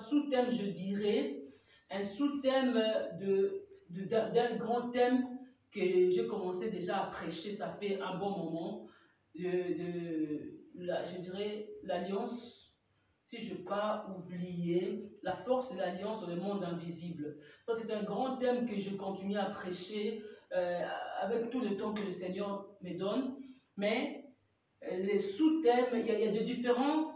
sous-thème, je dirais, un sous-thème d'un grand thème que j'ai commencé déjà à prêcher, ça fait un bon moment, je dirais l'alliance, si je ne peux pas oublier, la force de l'alliance dans le monde invisible. Ça, c'est un grand thème que je continue à prêcher avec tout le temps que le Seigneur me donne. Mais les sous-thèmes, il y a des différents,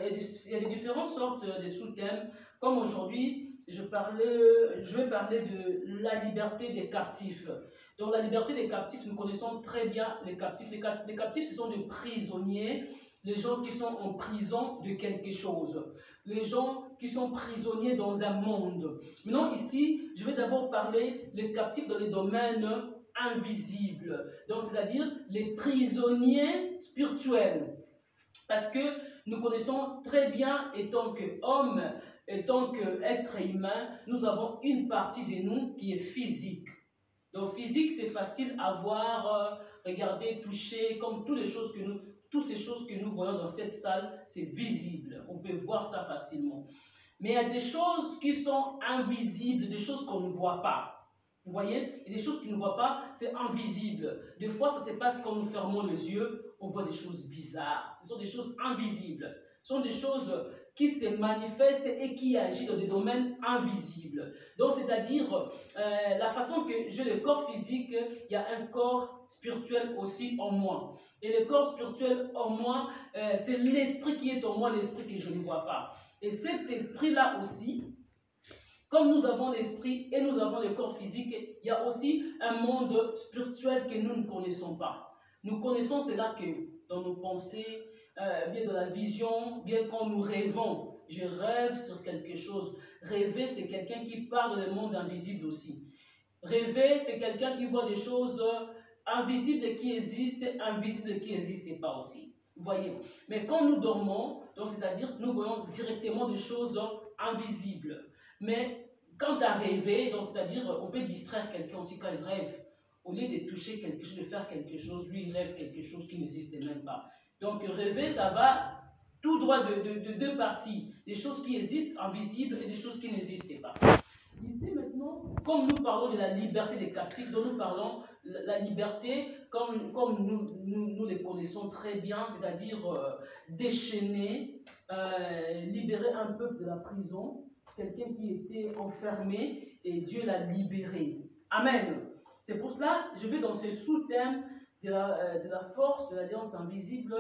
il y a des différentes sortes de sous-thèmes. Comme aujourd'hui, je vais parler de la liberté des captifs. Donc la liberté des captifs, nous connaissons très bien les captifs. Les captifs, ce sont des prisonniers, les gens qui sont en prison de quelque chose, les gens qui sont prisonniers dans un monde. Maintenant ici, je vais d'abord parler des captifs dans les domaines invisibles. Donc c'est-à-dire les prisonniers spirituels. Parce que nous connaissons très bien, étant qu'homme, étant qu'être humain, nous avons une partie de nous qui est physique. Donc physique, c'est facile à voir, regarder, toucher, comme toutes ces choses que nous voyons dans cette salle, c'est visible. On peut voir ça facilement. Mais il y a des choses qui sont invisibles, des choses qu'on ne voit pas. Vous voyez? Et des choses qu'on ne voit pas, c'est invisible. Des fois, ça se passe quand nous fermons les yeux, on voit des choses bizarres. Ce sont des choses invisibles. Ce sont des choses qui se manifestent et qui agissent dans des domaines invisibles. Donc, c'est-à-dire, la façon que j'ai le corps physique, il y a un corps spirituel aussi en moi. Et le corps spirituel en moi, c'est l'esprit qui est en moi, l'esprit que je ne vois pas. Et cet esprit-là aussi, comme nous avons l'esprit et nous avons le corps physique, il y a aussi un monde spirituel que nous ne connaissons pas. Nous connaissons cela que dans nos pensées, bien dans la vision, bien quand nous rêvons. Je rêve sur quelque chose. Rêver, c'est quelqu'un qui parle dans le monde invisible aussi. Rêver, c'est quelqu'un qui voit des choses invisibles qui existent, invisibles qui n'existent pas aussi. Vous voyez. Mais quand nous dormons, donc c'est-à-dire nous voyons directement des choses invisibles. Mais quand à rêver, donc c'est-à-dire on peut distraire quelqu'un aussi quand il rêve. Au lieu de toucher quelque chose, de faire quelque chose, lui il rêve quelque chose qui n'existe même pas. Donc rêver, ça va tout droit de deux parties. Des choses qui existent invisibles et des choses qui n'existent pas. Ici maintenant, comme nous parlons de la liberté des captifs, dont nous parlons la liberté comme nous les connaissons très bien, c'est-à-dire déchaîner, libérer un peuple de la prison, quelqu'un qui était enfermé et Dieu l'a libéré. Amen. C'est pour cela que je vais dans ce sous-thème de la force de l'alliance invisible.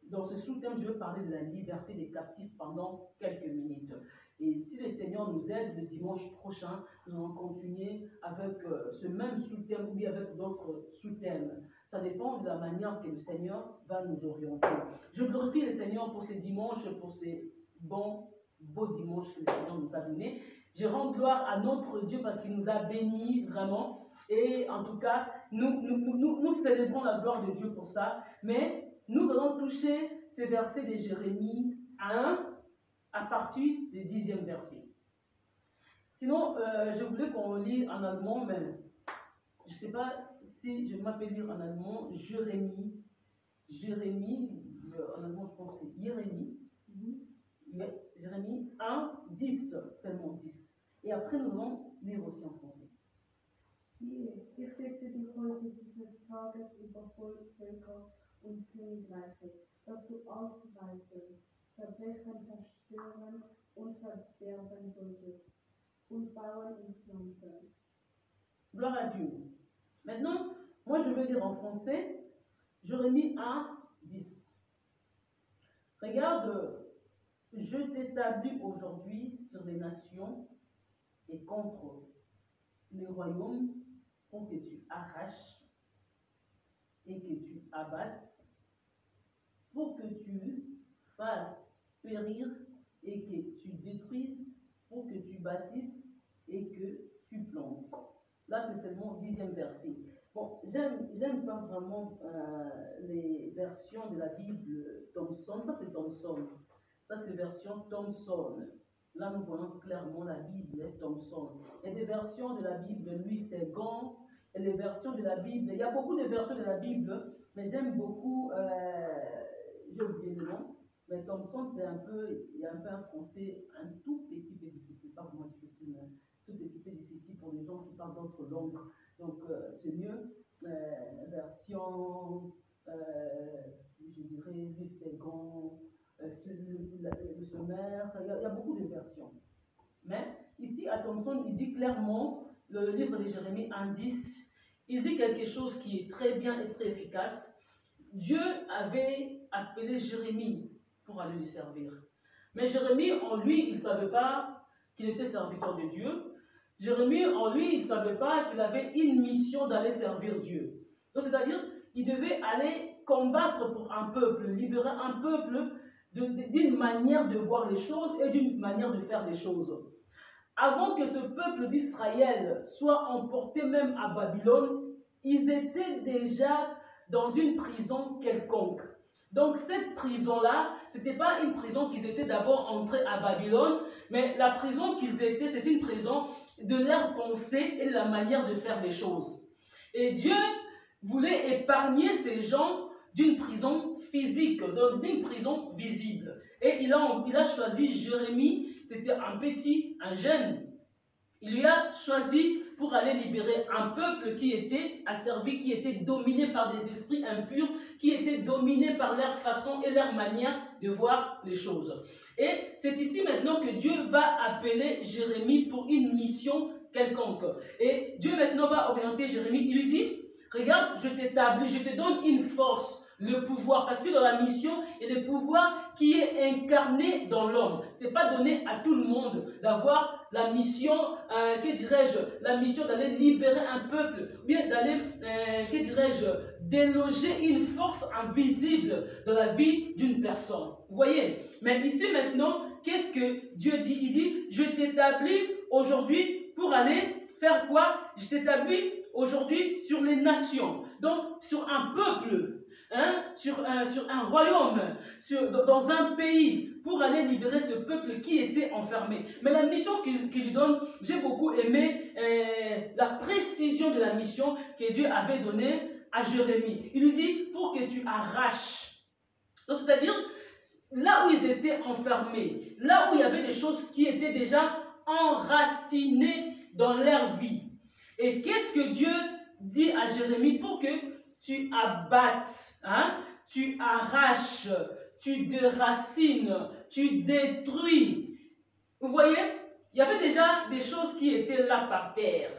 Dans ce sous-thème, je vais parler de la liberté des captifs pendant quelques minutes. Et si le Seigneur nous aide, le dimanche prochain, nous allons continuer avec ce même sous-thème ou bien avec d'autres sous-thèmes. Ça dépend de la manière que le Seigneur va nous orienter. Je glorifie le Seigneur pour ces dimanches, pour ces beaux dimanches que le Seigneur nous a donnés. Je rends gloire à notre Dieu parce qu'il nous a bénis vraiment. Et en tout cas, nous célébrons la gloire de Dieu pour ça. Mais nous allons toucher ces versets de Jérémie 1 à partir du 10e verset. Sinon, je voulais qu'on lit en allemand, mais je ne sais pas si je m'appelle lire en allemand Jérémie. Jérémie, en allemand je pense que c'est Jérémie. Jérémie 1, 10, seulement 10. Et après nous allons lire aussi en français. Ich setze dich heute dieses Tages über Völker und Königreiche, dass du ausweisen, Verbrechen zerstören und verderben solltest und Bauern entpflanzen. Gloire à Dieu. Maintenant, moi je vais lire en français Jérémie 1, 10. Regarde, je t'établis aujourd'hui sur les nations et contre les royaumes pour que tu arraches et que tu abattes, pour que tu fasses périr et que tu détruises, pour que tu bâtisses et que tu plantes. Là, c'est seulement le 10e verset. Bon, j'aime pas vraiment les versions de la Bible Thomson. Ça, c'est Thomson. Ça, c'est version Thomson. Là, nous voyons clairement la Bible Thomson. Il y a des versions de la Bible Louis Segond. Et les versions de la Bible, il y a beaucoup de versions de la Bible, mais j'aime beaucoup, j'ai oublié le nom, mais Thomson, il y a un peu un français un tout petit peu autres langues. Donc, c'est mieux. Version, je dirais, du second, le sommaire, il y a beaucoup de versions. Mais ici, à Thomson, il dit clairement, le livre de Jérémie 1:10, il dit quelque chose qui est très bien et très efficace. Dieu avait appelé Jérémie pour aller lui servir. Mais Jérémie, en lui, il ne savait pas qu'il était serviteur de Dieu. Jérémie, en lui, il ne savait pas qu'il avait une mission d'aller servir Dieu. Donc, c'est-à-dire, il devait aller combattre pour un peuple, libérer un peuple d'une manière de voir les choses et d'une manière de faire les choses. Avant que ce peuple d'Israël soit emporté même à Babylone, ils étaient déjà dans une prison quelconque. Donc cette prison-là, ce n'était pas une prison qu'ils étaient d'abord entrés à Babylone, mais la prison qu'ils étaient, c'était une prison de leur pensée et de la manière de faire les choses. Et Dieu voulait épargner ces gens d'une prison physique, donc d'une prison visible. Et il a choisi Jérémie, c'était un jeune. Il lui a choisi pour aller libérer un peuple qui était asservi, qui était dominé par des esprits impurs, qui était dominé par leur façon et leur manière de voir les choses. Et c'est ici maintenant que Dieu va appeler Jérémie pour une mission quelconque. Et Dieu maintenant va orienter Jérémie, il lui dit, regarde, je t'établis, je te donne une force, le pouvoir, parce que dans la mission, il y a le pouvoir qui est incarné dans l'homme. Ce n'est pas donné à tout le monde d'avoir la mission, la mission d'aller libérer un peuple, ou bien d'aller, déloger une force invisible dans la vie d'une personne. Vous voyez? Mais ici maintenant, qu'est-ce que Dieu dit? Il dit, je t'établis aujourd'hui pour aller faire quoi? Je t'établis aujourd'hui sur les nations, donc sur un peuple. Sur un royaume, dans un pays, pour aller libérer ce peuple qui était enfermé. Mais la mission qu'il lui donne, j'ai beaucoup aimé la précision de la mission que Dieu avait donnée à Jérémie. Il lui dit, pour que tu arraches. C'est-à-dire, là où ils étaient enfermés, là où il y avait des choses qui étaient déjà enracinées dans leur vie. Et qu'est-ce que Dieu dit à Jérémie? Pour que tu abattes, tu arraches, tu déracines, tu détruis. Vous voyez, il y avait déjà des choses qui étaient là par terre.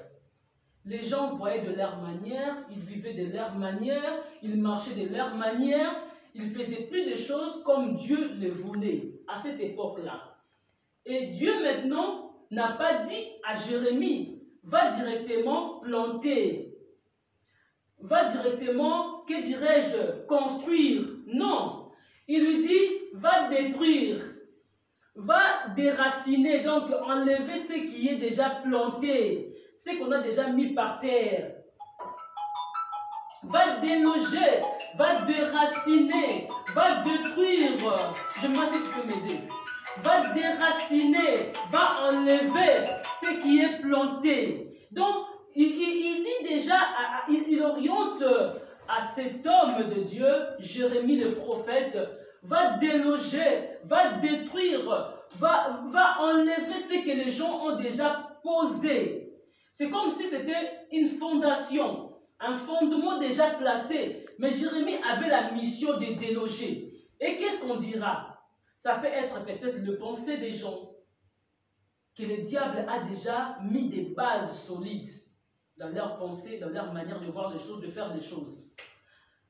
Les gens voyaient de leur manière, ils vivaient de leur manière, ils marchaient de leur manière, ils faisaient plus de choses comme Dieu le voulait à cette époque-là. Et Dieu maintenant n'a pas dit à Jérémie, va directement planter. Va directement, que dirais-je, construire. Non. Il lui dit, va détruire, va déraciner, donc enlever ce qui est déjà planté, ce qu'on a déjà mis par terre. Va déloger, va déraciner, va détruire. Je me demande si tu peux m'aider. Va déraciner, va enlever ce qui est planté. Donc, il dit déjà, il oriente à cet homme de Dieu, Jérémie le prophète, va déloger, va détruire, va enlever ce que les gens ont déjà posé. C'est comme si c'était une fondation, un fondement déjà placé. Mais Jérémie avait la mission de déloger. Et qu'est-ce qu'on dira? Ça peut être peut-être le pensée des gens, que le diable a déjà mis des bases solides dans leur pensée, dans leur manière de voir les choses, de faire les choses.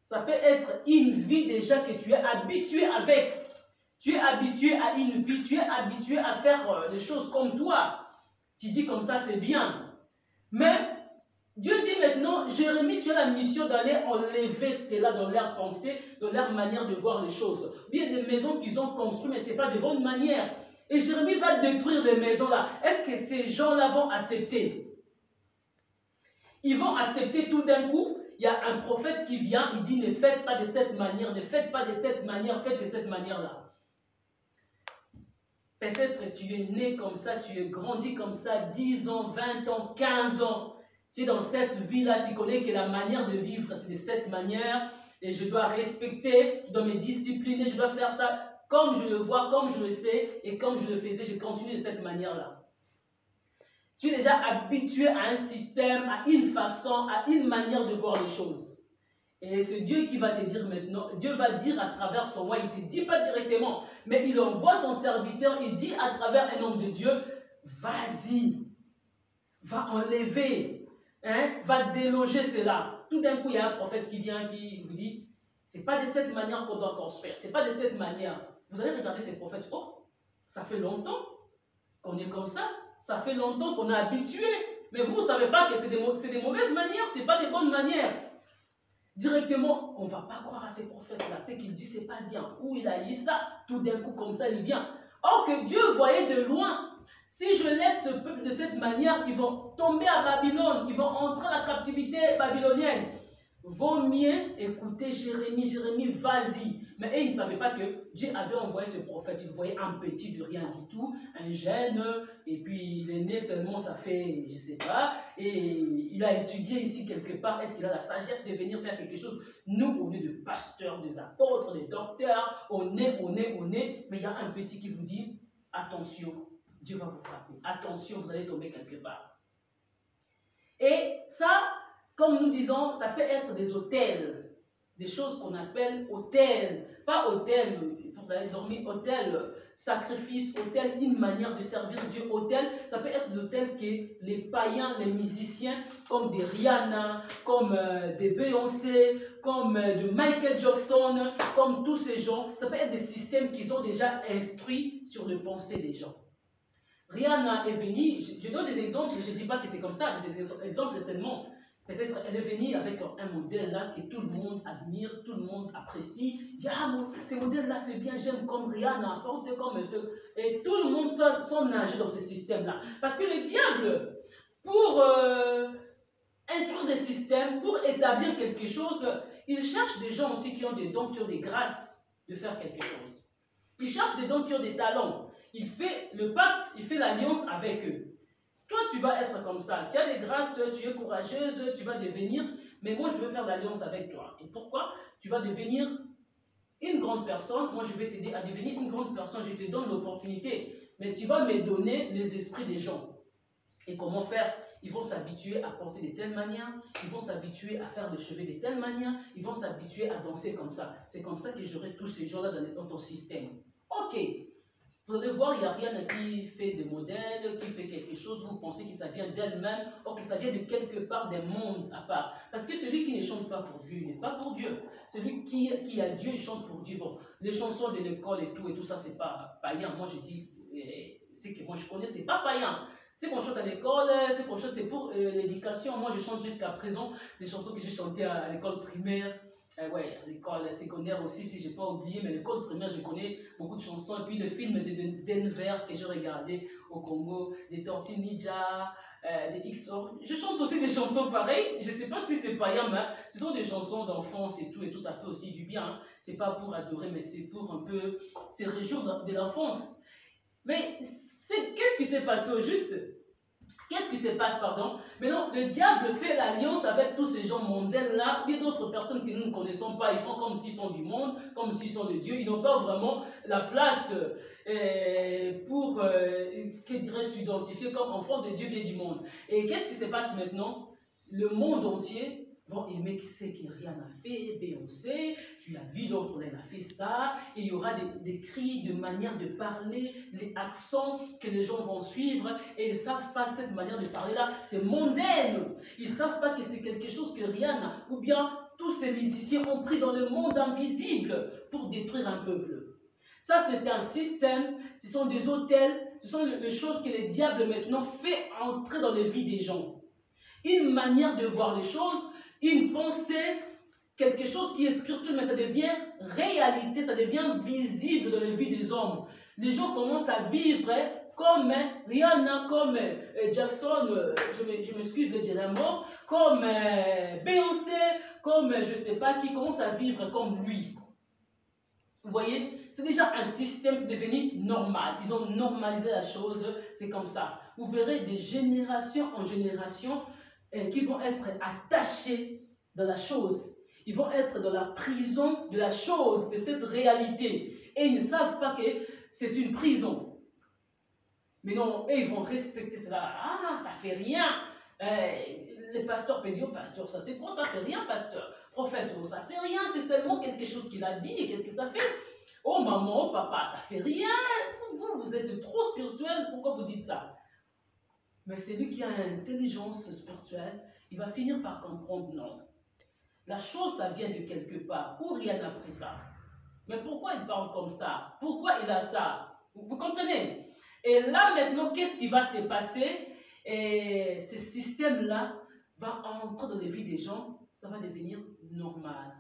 Ça peut être une vie déjà que tu es habitué avec. Tu es habitué à une vie, tu es habitué à faire les choses comme toi. Tu dis comme ça, c'est bien. Mais Dieu dit maintenant, Jérémie, tu as la mission d'aller enlever cela dans leur pensée, dans leur manière de voir les choses. Il y a des maisons qu'ils ont construites, mais ce n'est pas de bonne manière. Et Jérémie va détruire les maisons là. Est-ce que ces gens-là vont accepter? Ils vont accepter tout d'un coup. Il y a un prophète qui vient, il dit ne faites pas de cette manière, ne faites pas de cette manière, faites de cette manière-là. Peut-être tu es né comme ça, tu es grandi comme ça, 10 ans, 20 ans, 15 ans. Tu es dans cette vie-là, tu connais que la manière de vivre, c'est de cette manière, et je dois respecter, je dois me discipliner, je dois faire ça comme je le vois, comme je le sais, et comme je le faisais, je continue de cette manière-là. Tu es déjà habitué à un système, à une façon, à une manière de voir les choses. Et c'est Dieu qui va te dire maintenant, Dieu va dire à travers son roi, il ne te dit pas directement, mais il envoie son serviteur, il dit à travers un homme de Dieu, vas-y, va enlever, hein, va déloger cela. Tout d'un coup, il y a un prophète qui vient, qui vous dit, c'est pas de cette manière qu'on doit construire, c'est pas de cette manière. Vous allez regarder ces prophètes, oh, ça fait longtemps qu'on est comme ça fait longtemps qu'on est habitué, mais vous ne savez pas que c'est des mauvaises manières, ce n'est pas des bonnes manières. Directement, on ne va pas croire à ces prophètes-là. Ce qu'il dit, c'est pas bien. Où il a dit ça, tout d'un coup, comme ça, il vient. Or que Dieu voyait de loin. Si je laisse ce peuple de cette manière, ils vont tomber à Babylone. Ils vont entrer à la captivité babylonienne. Vaut mieux écouter Jérémie. Jérémie, vas-y. Mais eux, ils ne savaient pas que Dieu avait envoyé ce prophète. Ils voyaient un petit de rien du tout, un jeune, et puis il est né seulement, ça fait, je ne sais pas, et il a étudié ici quelque part. Est-ce qu'il a la sagesse de venir faire quelque chose? Nous, on est des pasteurs, des apôtres, des docteurs, on est, mais il y a un petit qui vous dit, attention, Dieu va vous frapper. Attention, vous allez tomber quelque part. Et ça, comme nous disons, ça peut être des hôtels. Des choses qu'on appelle hôtels. Pas hôtel pour aller dormir, hôtel, sacrifice, hôtel, une manière de servir Dieu. Hôtel, ça peut être des hôtels que les païens, les musiciens, comme des Rihanna, comme des Beyoncé, comme de Michael Jackson, comme tous ces gens, ça peut être des systèmes qu'ils ont déjà instruits sur les pensées des gens. Rihanna est venue, je donne des exemples, je ne dis pas que c'est comme ça, des exemples seulement. Peut-être elle est venue avec un modèle là que tout le monde admire, tout le monde apprécie. Il dit, ah, ce modèle-là c'est bien, j'aime comme Rihanna, porte comme un feu. Et tout le monde sont nagés dans ce système-là. Parce que le diable, pour instruire des systèmes, pour établir quelque chose, il cherche des gens aussi qui ont des dons, qui ont des grâces de faire quelque chose. Il cherche des dons qui ont des talents. Il fait le pacte, il fait l'alliance avec eux. Toi, tu vas être comme ça. Tu as des grâces, tu es courageuse, tu vas devenir, mais moi, je veux faire l'alliance avec toi. Et pourquoi? Tu vas devenir une grande personne. Moi, je vais t'aider à devenir une grande personne. Je te donne l'opportunité. Mais tu vas me donner les esprits des gens. Et comment faire? Ils vont s'habituer à porter de telle manière. Ils vont s'habituer à faire des cheveux de telle manière. Ils vont s'habituer à danser comme ça. C'est comme ça que j'aurai tous ces gens-là dans ton système. Ok. Vous allez voir, il n'y a rien qui fait des modèles, qui fait quelque chose, vous pensez que ça vient d'elle-même, ou que ça vient de quelque part des mondes à part. Parce que celui qui ne chante pas pour Dieu, il n'est pas pour Dieu. Celui qui a Dieu, il chante pour Dieu. Bon, les chansons de l'école et tout ça, c'est pas païen. Moi, je dis, ce que moi je connais, c'est pas païen. Ce qu'on chante à l'école, ce qu'on chante, c'est pour l'éducation. Moi, je chante jusqu'à présent des chansons que j'ai chantées à l'école primaire. Ouais, l'école secondaire aussi, si je n'ai pas oublié, mais l'école primaire, je connais beaucoup de chansons. Et puis le film de Denver que j'ai regardé au Congo, des Tortues Ninja, des XO. Je chante aussi des chansons pareilles. Je ne sais pas si c'est païen, mais ce sont des chansons d'enfance et tout, ça fait aussi du bien. Hein. Ce n'est pas pour adorer, mais c'est pour un peu se réjouir de l'enfance. Mais qu'est-ce qui s'est passé au juste? Qu'est-ce qui se passe, pardon? Maintenant, le diable fait l'alliance avec tous ces gens mondains-là. Il y a d'autres personnes que nous ne connaissons pas. Ils font comme s'ils sont du monde, comme s'ils sont de Dieu. Ils n'ont pas vraiment la place pour, que dirais-je, s'identifier comme enfant de Dieu bien du monde. Et qu'est-ce qui se passe maintenant? Le monde entier vont aimer ce que Rihanna a fait, Beyoncé, tu as vu l'autre, elle a fait ça, et il y aura des cris, de manière de parler, les accents que les gens vont suivre, et ils ne savent pas que cette manière de parler-là, c'est mondaine. Ils ne savent pas que c'est quelque chose que Rihanna, ou bien tous ces musiciens ont pris dans le monde invisible pour détruire un peuple. Ça, c'est un système, ce sont des hôtels, ce sont les choses que le diable maintenant fait entrer dans les vies des gens. Une manière de voir les choses, une pensée, quelque chose qui est spirituel, mais ça devient réalité, ça devient visible dans les vies des hommes. Les gens commencent à vivre comme Rihanna, comme Jackson, je m'excuse de dire un mot, comme Beyoncé, comme je ne sais pas qui, commence à vivre comme lui. Vous voyez, c'est déjà un système, c'est devenu normal. Ils ont normalisé la chose, c'est comme ça. Vous verrez de génération en génération qui vont être attachés dans la chose. Ils vont être dans la prison de la chose, de cette réalité. Et ils ne savent pas que c'est une prison. Mais non, eux, ils vont respecter cela. Ah, ça fait rien. Les pasteurs peuvent dire, pasteur, ça c'est quoi? Ça fait rien, pasteur. Prophète, oh, ça fait rien. C'est seulement quelque chose qu'il a dit. Et qu'est-ce que ça fait? Oh, maman, oh, papa, ça fait rien. Vous êtes trop spirituel. Pourquoi vous dites ça? Mais celui qui a une intelligence spirituelle, il va finir par comprendre, non. La chose, ça vient de quelque part. Où rien n'a pris ça? Mais pourquoi il parle comme ça? Pourquoi il a ça? Vous comprenez? Et là, maintenant, qu'est-ce qui va se passer? Et ce système-là va entrer dans les vies des gens, ça va devenir normal.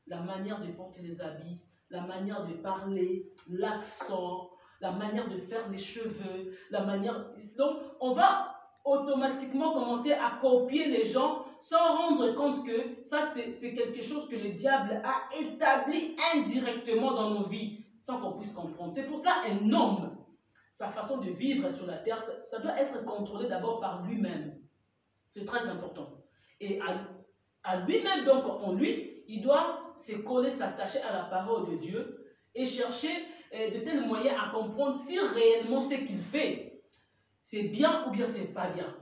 La manière de porter les habits, la manière de parler, l'accent, la manière de faire les cheveux, la manière... Donc, on va automatiquement commencer à copier les gens sans rendre compte que ça, c'est quelque chose que le diable a établi indirectement dans nos vies, sans qu'on puisse comprendre. C'est pour cela un homme, sa façon de vivre sur la terre, ça doit être contrôlé d'abord par lui-même. C'est très important. Et à lui-même, donc en lui, il doit se coller, s'attacher à la parole de Dieu et chercher de tels moyens à comprendre si réellement ce qu'il fait, c'est bien ou bien c'est pas bien.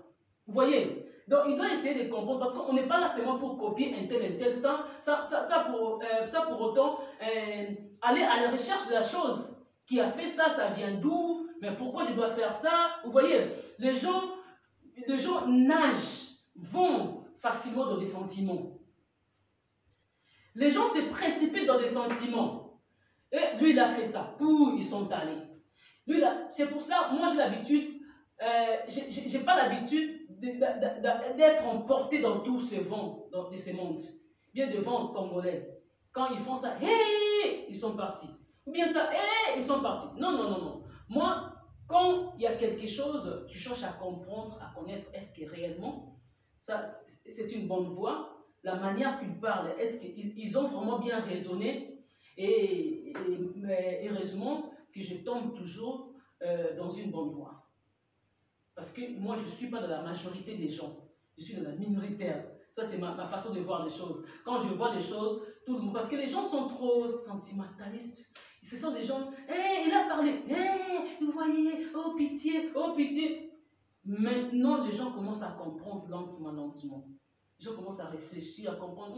Vous voyez? Donc il doit essayer de comprendre parce qu'on n'est pas là seulement pour copier un tel, ça pour autant aller à la recherche de la chose. Qui a fait ça, ça vient d'où? Mais pourquoi je dois faire ça? Vous voyez? Les gens nagent, vont facilement dans des sentiments. Les gens se précipitent dans des sentiments. Et lui, il a fait ça. Ils sont allés. C'est pour cela, moi j'ai l'habitude, j'ai pas l'habitude d'être emporté dans tout ce vent, dans ce monde. Bien de vent congolais. Quand ils font ça, hey, ils sont partis. Ou bien ça, hey, ils sont partis. Non. Moi, quand il y a quelque chose, je cherche à comprendre, à connaître, est-ce que réellement, ça, c'est une bonne voie. La manière qu'ils parlent, est-ce qu'ils ont vraiment bien raisonné? Et heureusement que je tombe toujours dans une bonne voie. Parce que moi, je ne suis pas dans la majorité des gens. Je suis dans la minoritaire. Ça, c'est ma façon de voir les choses. Quand je vois les choses, tout le monde... Parce que les gens sont trop sentimentalistes. Ce sont des gens... Hé, il a parlé. Hé, vous voyez, oh pitié, oh pitié. Maintenant, les gens commencent à comprendre lentement. Les gens commencent à réfléchir, à comprendre.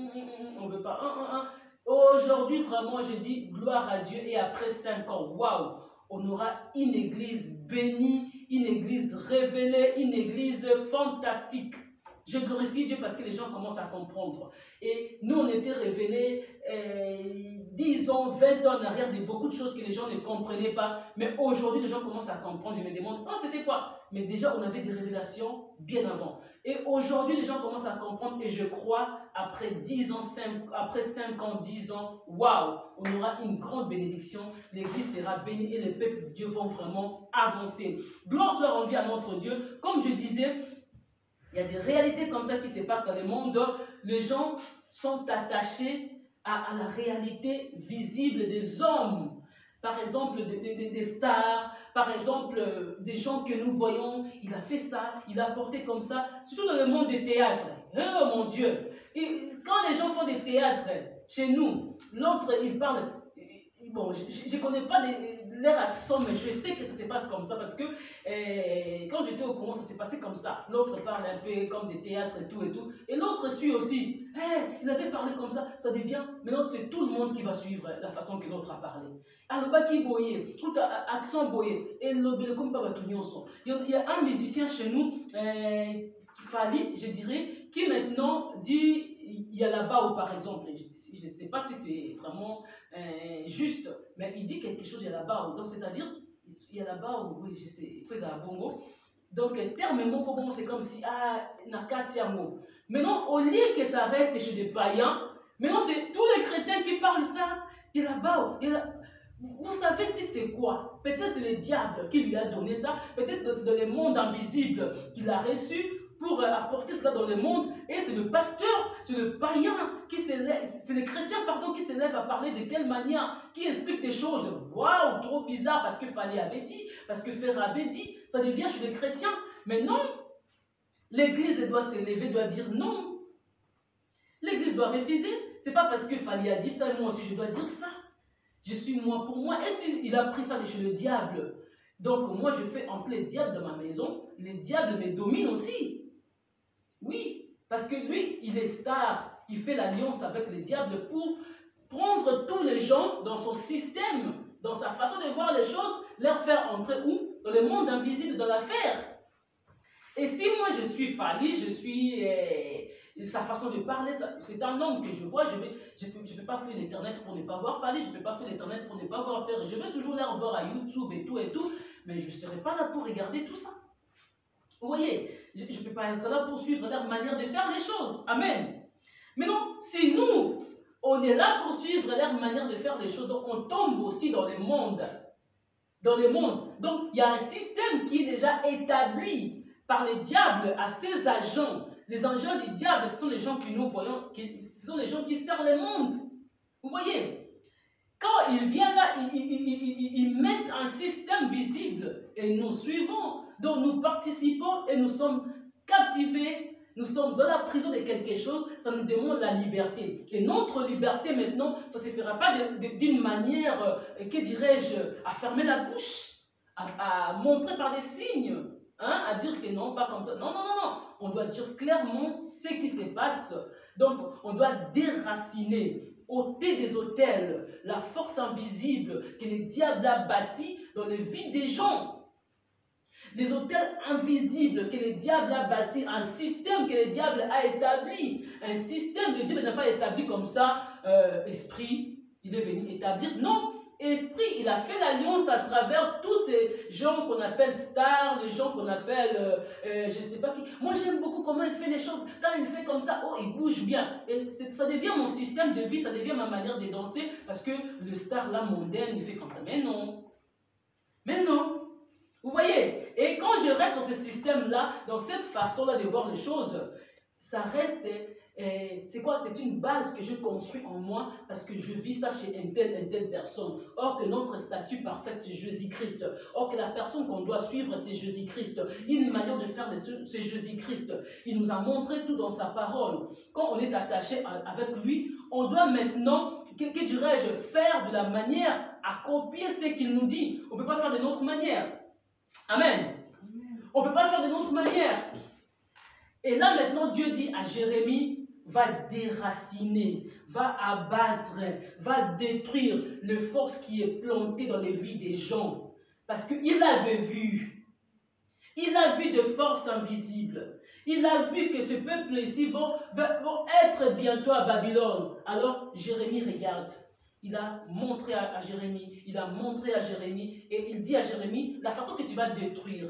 On ne veut pas... Aujourd'hui, vraiment, je dis gloire à Dieu. Et après 5 ans, waouh, on aura une église bénie, une église révélée, une église fantastique. Je glorifie Dieu parce que les gens commencent à comprendre. Et nous, on était révélés 10 ans, 20 ans en arrière de beaucoup de choses que les gens ne comprenaient pas. Mais aujourd'hui, les gens commencent à comprendre. Je me demande, oh, c'était quoi? Mais déjà, on avait des révélations bien avant. Et aujourd'hui, les gens commencent à comprendre. Et je crois, après 10 ans, après 5 ans, 10 ans, waouh, on aura une grande bénédiction. L'église sera bénie et les peuples de Dieu vont vraiment avancer. Gloire soit rendue à notre Dieu. Comme je disais, il y a des réalités comme ça qui se passent dans le monde. Les gens sont attachés à la réalité visible des hommes. Par exemple, des stars, par exemple, des gens que nous voyons, il a fait ça, il a porté comme ça, surtout dans le monde des théâtres. Oh mon Dieu! Et quand les gens font des théâtres chez nous, l'autre, il parle... Bon, je ne connais pas leur accent, mais je sais que ça se passe comme ça parce que quand j'étais au Congo, ça s'est passé comme ça. L'autre parle un peu comme des théâtres et tout. Et l'autre suit aussi. Hey, il avait parlé comme ça, ça devient. Maintenant, c'est tout le monde qui va suivre la façon que l'autre a parlé. Alors, qui boye, tout accent boye. Et le comme pas tout il y a un musicien chez nous, Fali, je dirais, qui maintenant dit il y a là-bas, par exemple. Je ne sais pas si c'est vraiment juste, mais il dit quelque chose, il y a là-bas. Donc, c'est-à-dire, il y a là-bas, oui, je sais, il à Bongo. Donc, terme mot, c'est comme si, Nakatiamo. Maintenant, au lieu que ça reste chez des païens, maintenant, c'est tous les chrétiens qui parlent ça. Il y a là-bas, vous savez si c'est quoi? Peut-être c'est le diable qui lui a donné ça, peut-être c'est dans le monde invisible qu'il a reçu pour apporter cela dans le monde. Et c'est le pasteur, c'est le païen qui s'élève, c'est le chrétien, pardon, qui s'élève à parler de quelle manière, qui explique des choses. Waouh, trop bizarre, parce que Fali avait dit, parce que Fer avait dit, ça devient chez les chrétiens. Mais non, l'église doit s'élever, doit dire non. L'église doit refuser. C'est pas parce que Fali a dit ça, moi aussi je dois dire ça. Je suis moi pour moi. Et s'il a pris ça de chez le diable? Donc moi je fais entrer les diables dans ma maison, les diables me dominent aussi. Oui, parce que lui, il est star, il fait l'alliance avec les diables pour prendre tous les gens dans son système, dans sa façon de voir les choses, leur faire entrer où? Dans le monde invisible, dans l'affaire. Et si moi je suis Fali, je suis sa façon de parler, c'est un homme que je vois, je peux pas faire l'internet pour ne pas voir Fali, je ne peux pas faire l'internet pour ne pas voir faire, je vais toujours les voir à YouTube et tout, mais je ne serai pas là pour regarder tout ça. Vous voyez, je ne peux pas être là pour suivre leur manière de faire les choses. Amen. Mais non, si nous, on est là pour suivre leur manière de faire les choses, donc on tombe aussi dans le monde. Dans le monde. Donc, il y a un système qui est déjà établi par les diables à ses agents. Les agents du diable, ce sont les gens que nous voyons, ce sont les gens qui servent le monde. Vous voyez, quand ils viennent là, ils mettent un système visible et nous suivons. Donc, nous participons et nous sommes captivés. Nous sommes dans la prison de quelque chose, ça nous demande la liberté. Et notre liberté maintenant, ça ne se fera pas d'une manière, que dirais-je, à fermer la bouche, à montrer par des signes, hein, à dire que non, pas comme ça. Non, non, non, non. On doit dire clairement ce qui se passe. Donc, on doit déraciner, ôter des autels, la force invisible que le diable a bâtie dans les vies des gens. Des autels invisibles que le diable a bâti, un système que le diable a établi, un système que Dieu n'a pas établi comme ça, esprit, il est venu établir. Non, esprit, il a fait l'alliance à travers tous ces gens qu'on appelle stars, les gens qu'on appelle, je ne sais pas qui. Moi, j'aime beaucoup comment il fait les choses. Quand il fait comme ça, oh, il bouge bien. Et ça devient mon système de vie, ça devient ma manière de danser, parce que le star là, mondaine, il fait comme ça. Mais non. Mais non. Vous voyez, et quand je reste dans ce système-là, dans cette façon-là de voir les choses, ça reste, c'est quoi? C'est une base que je construis en moi parce que je vis ça chez une telle personne. Or que notre statut parfait, c'est Jésus-Christ. Or que la personne qu'on doit suivre, c'est Jésus-Christ. Une manière de faire, c'est Jésus-Christ. Il nous a montré tout dans sa parole. Quand on est attaché avec lui, on doit maintenant, que dirais-je, faire de la manière à copier ce qu'il nous dit. On ne peut pas faire de notre manière. Amen. On ne peut pas faire de notre manière. Et là maintenant, Dieu dit à Jérémie, va déraciner, va abattre, va détruire les forces qui est plantée dans les vies des gens. Parce qu'il avait vu. Il a vu de forces invisibles. Il a vu que ce peuple ici vont être bientôt à Babylone. Alors Jérémie regarde. Il a montré à Jérémie, et il dit à Jérémie, la façon que tu vas détruire,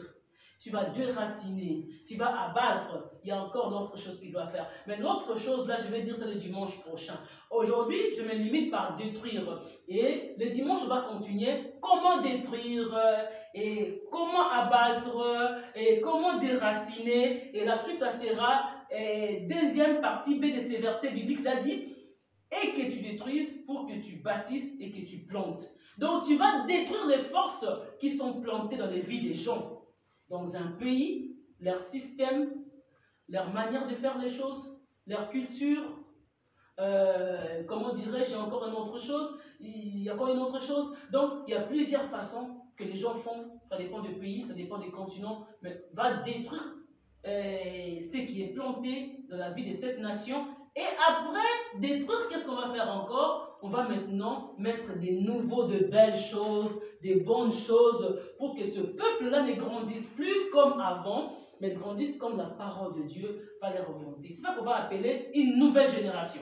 tu vas déraciner, tu vas abattre, il y a encore d'autres choses qu'il doit faire. Mais l'autre chose, là, je vais dire ça le dimanche prochain. Aujourd'hui, je me limite par détruire. Et le dimanche, on va continuer. Comment détruire, et comment abattre, et comment déraciner. Et la suite, ça sera deuxième partie B de ces versets bibliques. Là, dit, et que tu détruises pour que tu bâtisses et que tu plantes. Donc tu vas détruire les forces qui sont plantées dans les vies des gens. Dans un pays, leur système, leur manière de faire les choses, leur culture, comment dirais-je, encore une autre chose, il y a encore une autre chose. Donc il y a plusieurs façons que les gens font, ça dépend du pays, ça dépend des continents, mais va détruire ce qui est planté dans la vie de cette nation. Et après détruire, qu'est-ce qu'on va faire encore? On va maintenant mettre des nouveaux, de belles choses, des bonnes choses, pour que ce peuple-là ne grandisse plus comme avant, mais grandisse comme la parole de Dieu va les orienter. C'est ça qu'on va appeler une nouvelle génération.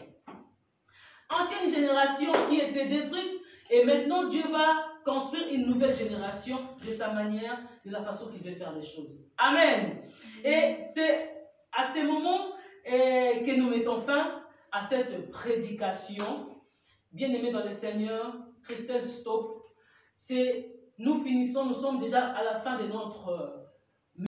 Ancienne génération qui était détruite, et maintenant Dieu va construire une nouvelle génération de sa manière, de la façon qu'il veut faire les choses. Amen. Et c'est à ce moment que nous mettons fin à cette prédication. Bien-aimés dans le Seigneur, Christelle Stop, nous finissons, nous sommes déjà à la fin de notre